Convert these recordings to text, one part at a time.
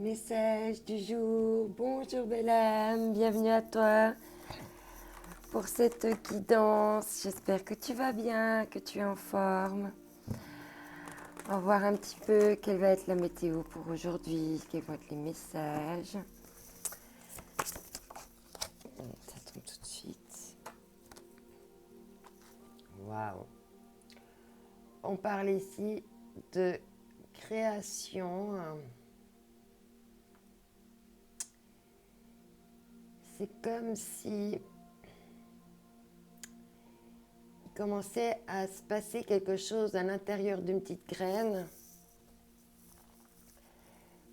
Message du jour. Bonjour belle âme, bienvenue à toi pour cette guidance. J'espère que tu vas bien, que tu es en forme. On va voir un petit peu quelle va être la météo pour aujourd'hui, quels vont être les messages. Ça tombe tout de suite. Waouh. On parle ici de création. C'est comme si il commençait à se passer quelque chose à l'intérieur d'une petite graine.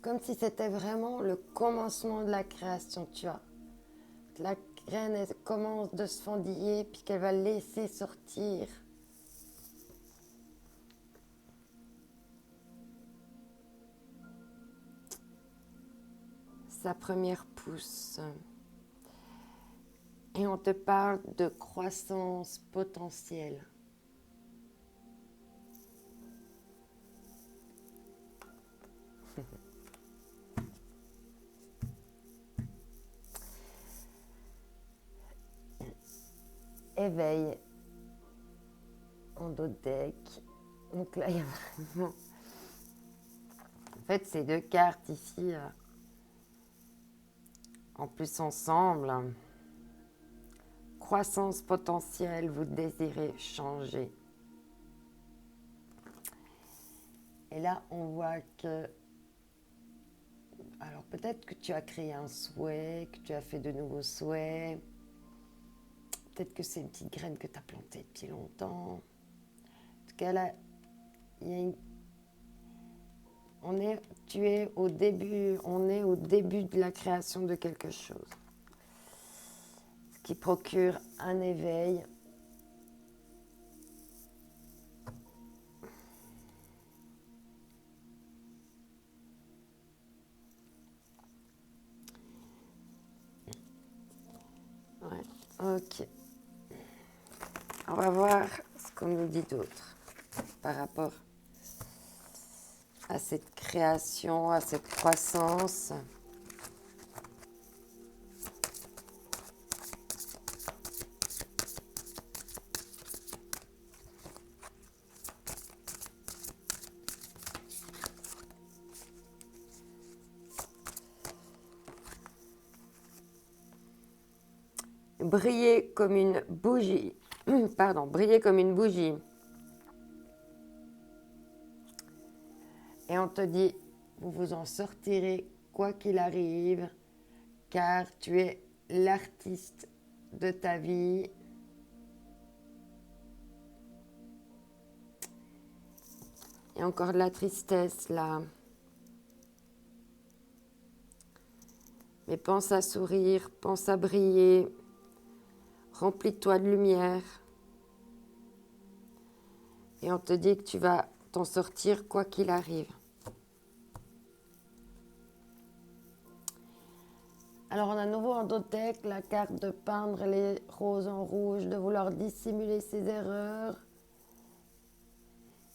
Comme si c'était vraiment le commencement de la création, tu vois. La graine, elle commence de se fendiller, puis qu'elle va laisser sortir sa première pousse. Et on te parle de croissance potentielle. Éveil en dos de deck. Donc là, il y a vraiment... En fait, ces deux cartes ici, en plus ensemble, croissance potentielle, vous désirez changer. Et là, on voit que... Alors peut-être que tu as créé un souhait, que tu as fait de nouveaux souhaits. Peut-être que c'est une petite graine que tu as plantée depuis longtemps. En tout cas, là, il y a une... on est au début de la création de quelque chose. Ce qui procure un éveil. Ouais, ok. On va voir ce qu'on nous dit d'autre par rapport à cette création, à cette croissance. Briller comme une bougie. Pardon, briller comme une bougie. Et on te dit, vous vous en sortirez quoi qu'il arrive, car tu es l'artiste de ta vie. Il y a encore de la tristesse là. Mais pense à sourire, pense à briller. Remplis-toi de lumière. Et on te dit que tu vas t'en sortir quoi qu'il arrive. Alors on a à nouveau en deck la carte de peindre les roses en rouge, de vouloir dissimuler ses erreurs.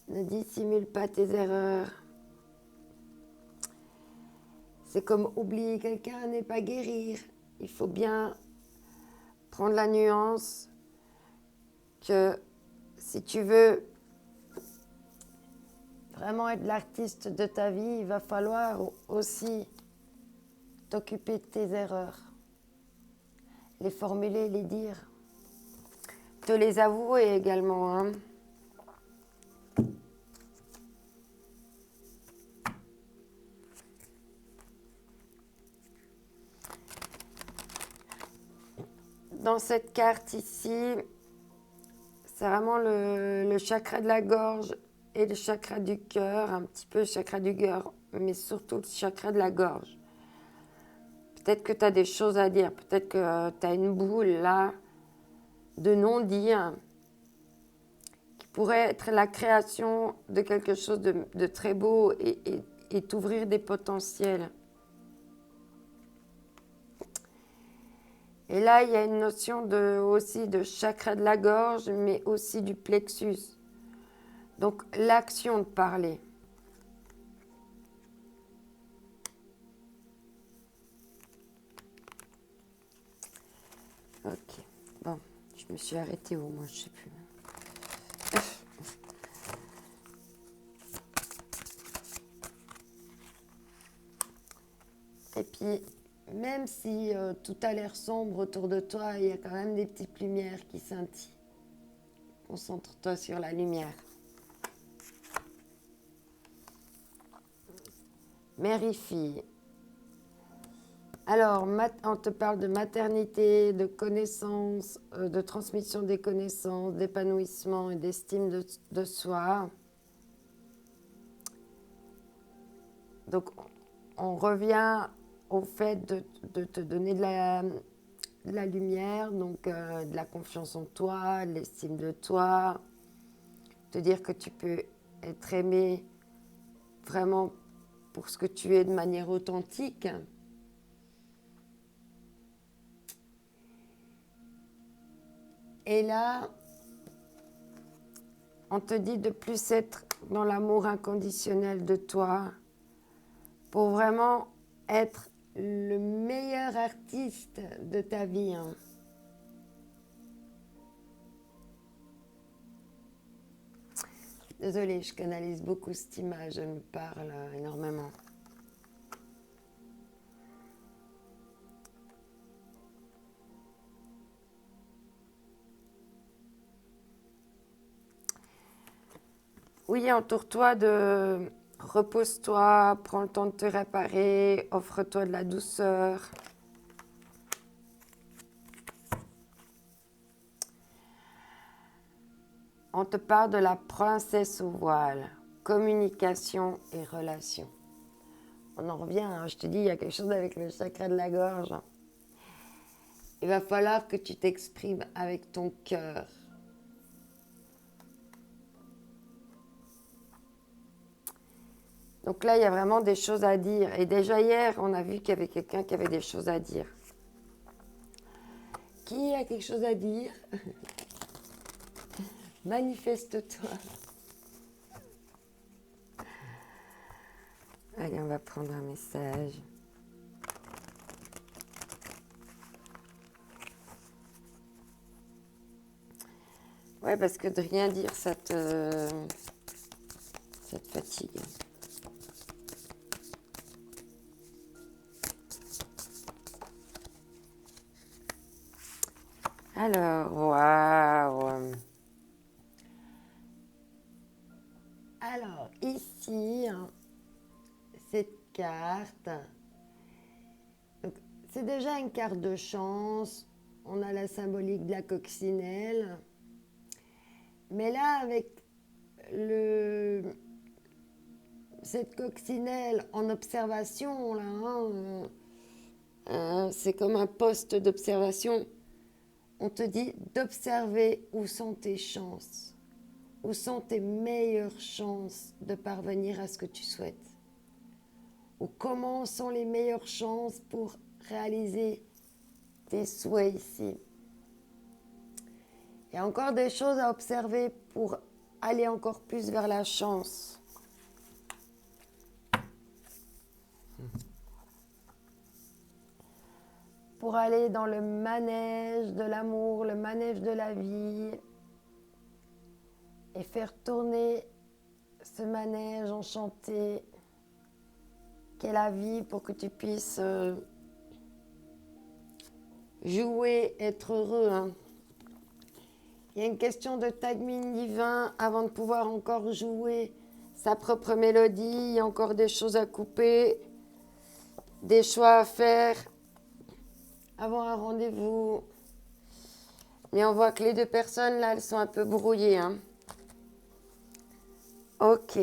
Ne dissimule pas tes erreurs. C'est comme oublier quelqu'un n'est pas guérir. Il faut bien prendre la nuance que si tu veux vraiment être l'artiste de ta vie, il va falloir aussi t'occuper de tes erreurs. Les formuler, les dire. Te les avouer également, hein. Dans cette carte ici, c'est vraiment le chakra de la gorge et le chakra du cœur, un petit peu le chakra du cœur, mais surtout le chakra de la gorge. Peut-être que tu as des choses à dire, peut-être que tu as une boule là de non-dire qui pourrait être la création de quelque chose de très beau et t'ouvrir des potentiels. Et là, il y a une notion aussi de chakra de la gorge, mais aussi du plexus. Donc, l'action de parler. Je me suis arrêtée où, moi, je sais plus. Et puis, même si tout a l'air sombre autour de toi, il y a quand même des petites lumières qui scintillent. Concentre-toi sur la lumière. Mère et fille. Alors, on te parle de maternité, de connaissances, de transmission des connaissances, d'épanouissement et d'estime de soi. Donc, on revient au fait de te donner de la lumière, donc de la confiance en toi, de l'estime de toi, te dire que tu peux être aimé vraiment pour ce que tu es de manière authentique. Et là, on te dit de plus être dans l'amour inconditionnel de toi pour vraiment être le meilleur artiste de ta vie. Hein. Désolée, je canalise beaucoup cette image, elle me parle énormément. Oui, entoure-toi de... Repose-toi, prends le temps de te réparer, offre-toi de la douceur. On te parle de la princesse au voile, communication et relation. On en revient, hein, je te dis, il y a quelque chose avec le chakra de la gorge. Il va falloir que tu t'exprimes avec ton cœur. Donc là, il y a vraiment des choses à dire. Et déjà hier, on a vu qu'il y avait quelqu'un qui avait des choses à dire. Qui a quelque chose à dire? Manifeste-toi. Allez, on va prendre un message. Ouais, parce que de rien dire, ça te fatigue. Alors, waouh. Alors, ici, cette carte, c'est déjà une carte de chance. On a la symbolique de la coccinelle. Mais là, avec cette coccinelle en observation, là, c'est comme un poste d'observation. On te dit d'observer où sont tes chances, où sont tes meilleures chances de parvenir à ce que tu souhaites, ou comment sont les meilleures chances pour réaliser tes souhaits ici. Il y a encore des choses à observer pour aller encore plus vers la chance. Pour aller dans le manège de l'amour, le manège de la vie, et faire tourner ce manège enchanté qu'est la vie pour que tu puisses jouer, être heureux. Hein. Il y a une question de timing divin avant de pouvoir encore jouer sa propre mélodie. Il y a encore des choses à couper, des choix à faire avant un rendez-vous. Mais on voit que les deux personnes, là, elles sont un peu brouillées. Hein. Ok.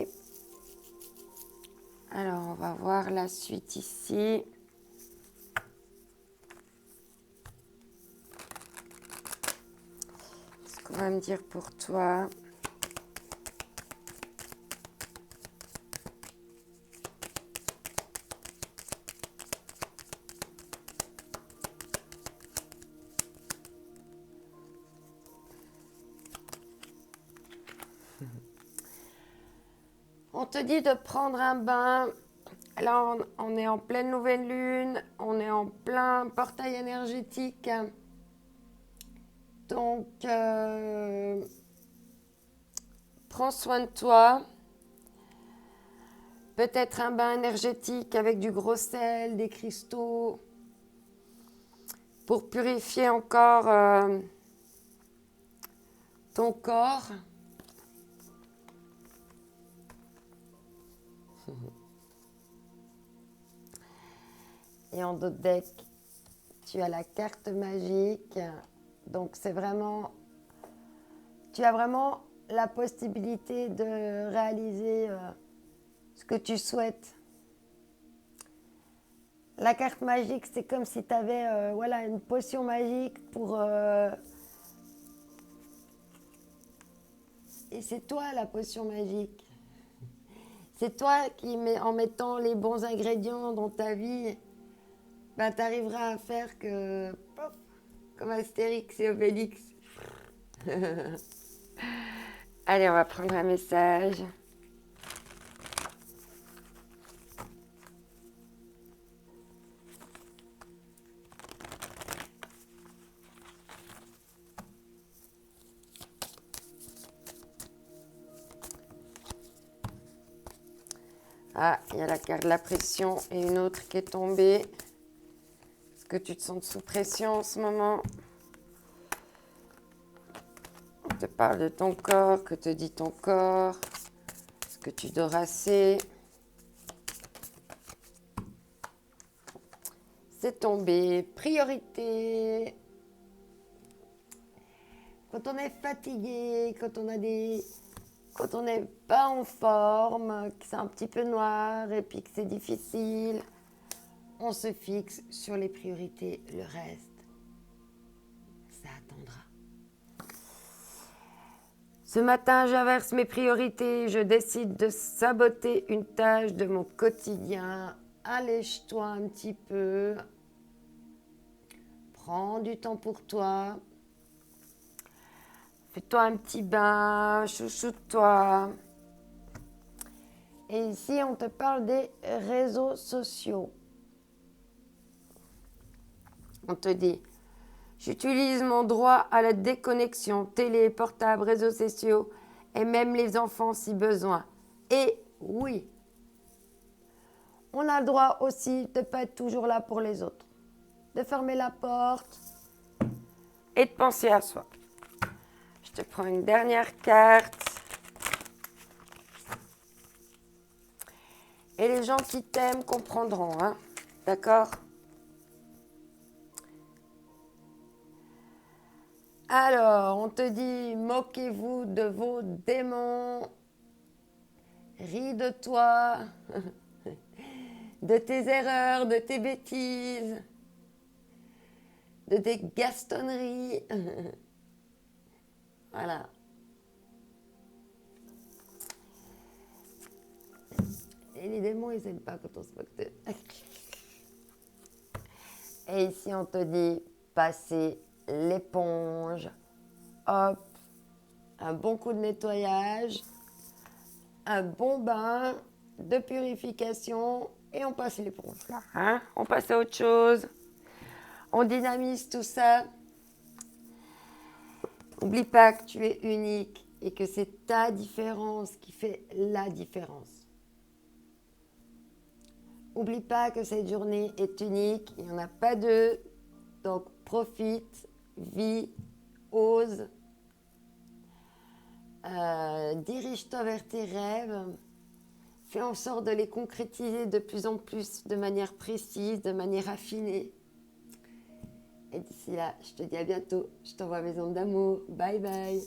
Alors, on va voir la suite ici. Ce qu'on va me dire pour toi. On te dit de prendre un bain. Là, on est en pleine nouvelle lune. On est en plein portail énergétique. Donc, prends soin de toi. Peut-être un bain énergétique avec du gros sel, des cristaux, pour purifier encore ton corps. Et en dos de deck, tu as la carte magique. Donc c'est vraiment, tu as vraiment la possibilité de réaliser ce que tu souhaites. La carte magique, c'est comme si tu avais voilà, une potion magique pour... Et c'est toi la potion magique. C'est toi qui, en mettant les bons ingrédients dans ta vie, ben, tu arriveras à faire que... Pof, comme Astérix et Obélix. Allez, on va prendre un message. Ah, il y a la carte de la pression et une autre qui est tombée. Est-ce que tu te sens sous pression en ce moment? On te parle de ton corps, que te dit ton corps? Est-ce que tu dors assez? C'est tombé. Priorité. Quand on est fatigué, quand on n'est pas en forme, que c'est un petit peu noir et puis que c'est difficile, on se fixe sur les priorités. Le reste, ça attendra. Ce matin, j'inverse mes priorités. Je décide de saboter une tâche de mon quotidien. Allège-toi un petit peu. Prends du temps pour toi. Fais-toi un petit bain, chouchoute-toi. Et ici, on te parle des réseaux sociaux. On te dit, j'utilise mon droit à la déconnexion, télé, portable, réseaux sociaux, et même les enfants si besoin. Et oui, on a le droit aussi de ne pas être toujours là pour les autres, de fermer la porte et de penser à soi. Je te prends une dernière carte. Et les gens qui t'aiment comprendront, hein? D'accord? Alors, on te dit, moquez-vous de vos démons. Ris de toi, de tes erreurs, de tes bêtises, de tes gastonneries. Voilà. Et les démons, ils n'aiment pas quand on se moque d'eux. Et ici, on te dit, passez l'éponge. Hop, un bon coup de nettoyage, un bon bain de purification et on passe l'éponge. Hein? On passe à autre chose. On dynamise tout ça. N'oublie pas que tu es unique et que c'est ta différence qui fait la différence. N'oublie pas que cette journée est unique, il n'y en a pas deux. Donc profite, vis, ose. Dirige-toi vers tes rêves. Fais en sorte de les concrétiser de plus en plus, de manière précise, de manière affinée. Et d'ici là, je te dis à bientôt. Je t'envoie mes ondes d'amour. Bye bye.